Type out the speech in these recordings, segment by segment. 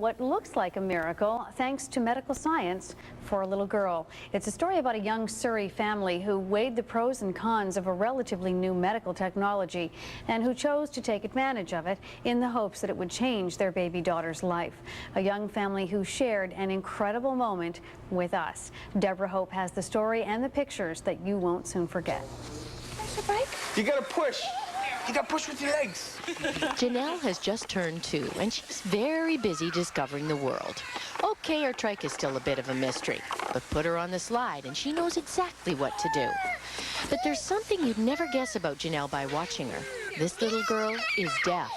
what looks like a miracle thanks to medical science for a little girl. It's a story about a young Surrey family who weighed the pros and cons of a relatively new medical technology and who chose to take advantage of it in the hopes that it would change their baby daughter's life. A young family who shared an incredible moment with us. Deborah Hope has the story and the pictures that you won't soon forget. You gotta push. You gotta push with your legs. Janelle has just turned 2, and she's very busy discovering the world. Okay, her trike is still a bit of a mystery, but put her on the slide and she knows exactly what to do. But there's something you'd never guess about Janelle by watching her. This little girl is deaf.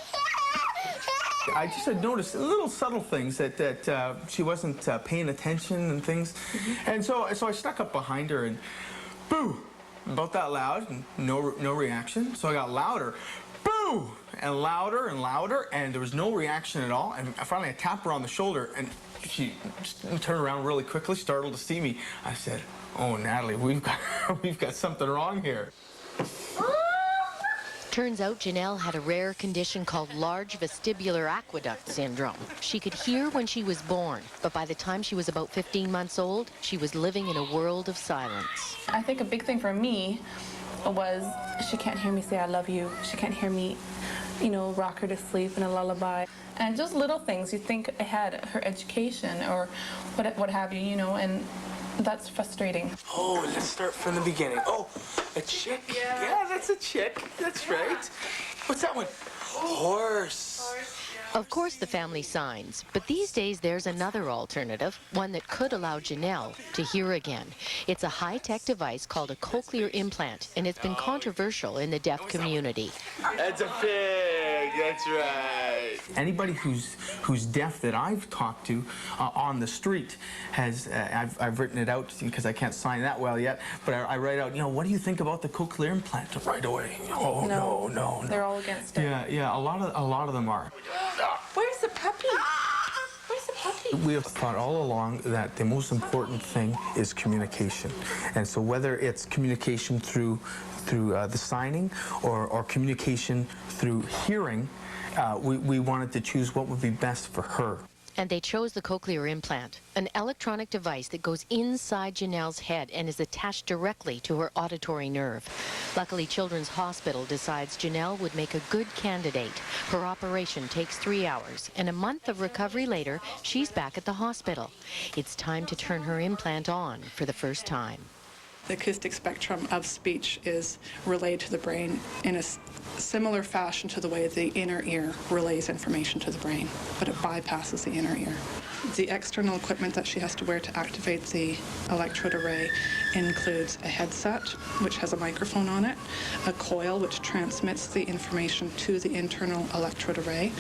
I just had noticed little subtle things that she wasn't paying attention and things. And so I stuck up behind her and boo! About that loud, and no reaction. So I got louder, boo! And louder, and there was no reaction at all. And finally I tapped her on the shoulder, and she turned around really quickly, startled to see me. I said, "Oh, Natalie, we've got something wrong here." Turns out Janelle had a rare condition called large vestibular aqueduct syndrome. She could hear when she was born, but by the time she was about 15 months old, she was living in a world of silence. I think a big thing for me was she can't hear me say I love you. She can't hear me, rock her to sleep in a lullaby. And just little things you think ahead, her education or what have you, and that's frustrating. Oh, let's start from the beginning. Oh, a chick? Yeah, that's a chick. That's right. What's that one? Horse. Of course the family signs, but these days there's another alternative, one that could allow Janelle to hear again. It's a high-tech device called a cochlear implant, and it's been controversial in the deaf community. That's a pig. That's right. Anybody who's deaf that I've talked to on the street has, I've written it out because I can't sign that well yet, but I write out, what do you think about the cochlear implant right away? Oh, no. They're all against it. Yeah, a lot of them are. Where's the puppy? Where's the puppy? We have thought all along that the most important thing is communication. And so whether it's communication through the signing or communication through hearing, we wanted to choose what would be best for her. And they chose the cochlear implant, an electronic device that goes inside Janelle's head and is attached directly to her auditory nerve. Luckily, Children's Hospital decides Janelle would make a good candidate. Her operation takes 3 hours, and a month of recovery later, she's back at the hospital. It's time to turn her implant on for the first time. The acoustic spectrum of speech is relayed to the brain in a similar fashion to the way the inner ear relays information to the brain, but it bypasses the inner ear. The external equipment that she has to wear to activate the electrode array includes a headset, which has a microphone on it, a coil, which transmits the information to the internal electrode array,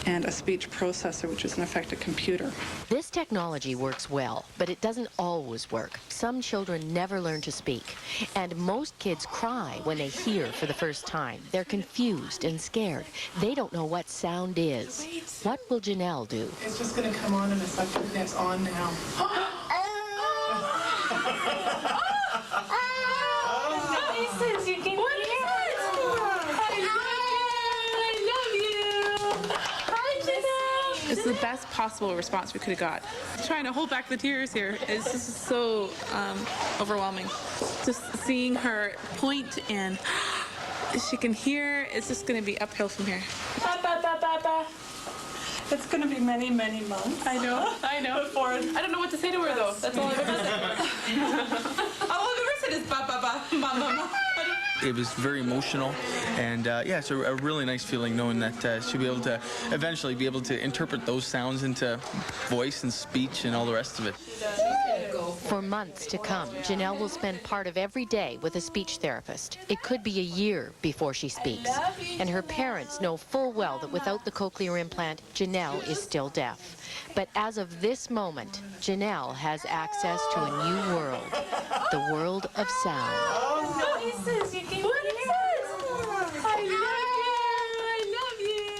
and a speech processor, which is in effect a computer. This technology works well, but it doesn't always work. Some children never learn to speak, and most kids cry when they hear for the first time. They're confused and scared. They don't know what sound is. What will Janelle do? It's just going to come on in a second, and it's on now. It's the best possible response we could have got. Trying to hold back the tears here is just so overwhelming. Just seeing her point and she can hear, it's just going to be uphill from here. It's going to be many, many months. I know. Before I don't know what to say to her though. That's all I've ever said. All I've ever said is ba ba ba ba ba ba. It was very emotional, and it's a really nice feeling knowing that she'll be able to eventually be able to interpret those sounds into voice and speech and all the rest of it. For months to come, Janelle will spend part of every day with a speech therapist. It could be a year before she speaks. And her parents know full well that without the cochlear implant, Janelle is still deaf. But as of this moment, Janelle has access to a new world, the world of sound. What is this? You can what is this? I love you.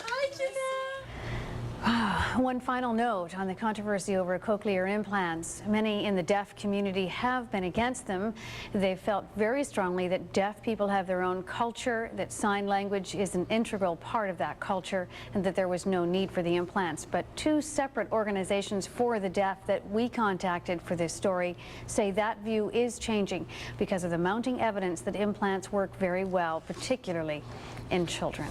Hi, Janelle. One final note on the controversy over cochlear implants. Many in the deaf community have been against them. They've felt very strongly that deaf people have their own culture, that sign language is an integral part of that culture, and that there was no need for the implants. But two separate organizations for the deaf that we contacted for this story say that view is changing because of the mounting evidence that implants work very well, particularly in children.